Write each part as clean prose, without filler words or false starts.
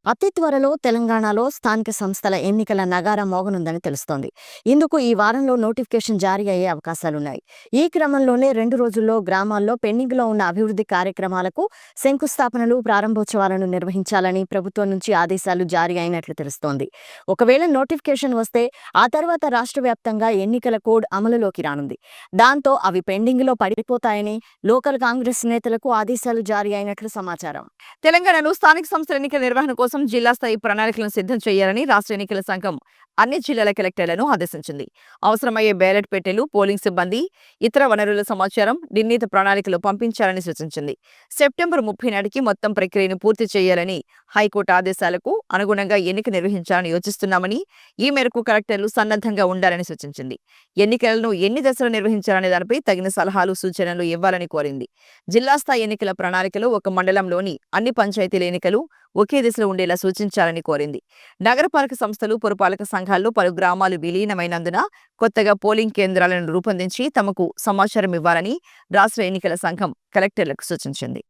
అతి త్వరలో తెలంగాణలో స్థానిక సంస్థల ఎన్నికల నగారా మోగనుందని తెలుస్తోంది. ఇందుకు ఈ వారంలో నోటిఫికేషన్ జారీ అయ్యే అవకాశాలున్నాయి. ఈ క్రమంలోనే 2 రోజుల్లో గ్రామాల్లో పెండింగ్‌లో ఉన్న అభివృద్ధి కార్యక్రమాలకు శంకుస్థాపనలు, ప్రారంభోత్సవాలను నిర్వహించాలని ప్రభుత్వం నుంచి ఆదేశాలు జారీ అయినట్లు తెలుస్తోంది. ఒకవేళ నోటిఫికేషన్ వస్తే ఆ తర్వాత రాష్ట్ర వ్యాప్తంగా ఎన్నికల కోడ్ అమలులోకి రానుంది. దాంతో అవి పెండింగ్‌లో పడిపోతాయని లోకల్ కాంగ్రెస్ నేతలకు ఆదేశాలు జారీ అయినట్లు సమాచారం. తెలంగాణలో స్థానిక సంస్థల ఎన్నికల నిర్వహణ కోసం జిల్లా స్థాయి ప్రణాళికలను సిద్ధం చేయాలని రాష్ట్ర ఎన్నికల సంఘం అన్ని జిల్లాల కలెక్టర్లను ఆదేశించింది. అవసరమయ్యే బ్యాలెట్ పెట్టెలు, పోలింగ్ సిబ్బంది, ఇతర వనరుల సమాచారం, నిర్ణీత ప్రణాళికలు పంపించాలని సూచించింది. సెప్టెంబర్ 30 నాటికి మొత్తం ప్రక్రియను పూర్తి చేయాలని హైకోర్టు ఆదేశాలకు అనుగుణంగా ఎన్నిక నిర్వహించాలని యోచిస్తున్నామని, ఈ మేరకు కలెక్టర్లు సన్నద్ధంగా ఉండాలని సూచించింది. ఎన్నికలను ఎన్ని దశలు నిర్వహించాలనే దానిపై తగిన సలహాలు, సూచనలు ఇవ్వాలని కోరింది. జిల్లా స్థాయి ఎన్నికల ప్రణాళికలో ఒక మండలంలోని అన్ని పంచాయతీల ఎన్నికలు ఒకే దిశలో ఉండేలా సూచించాలని కోరింది. నగరపాలక సంస్థలు, పురపాలక సంఘాల్లో పలు గ్రామాలు విలీనమైనందున కొత్తగా పోలింగ్ కేంద్రాలను రూపొందించి తమకు సమాచారం ఇవ్వాలని రాష్ట్ర ఎన్నికల సంఘం కలెక్టర్లకు సూచించింది.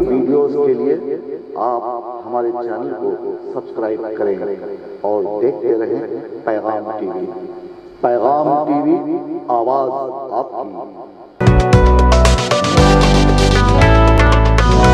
वीडियोस के लिए आप हमारे चैनल को सब्सक्राइब करें और देखते रहें पैगाम टीवी। पैगाम टीवी, आवाज आपकी।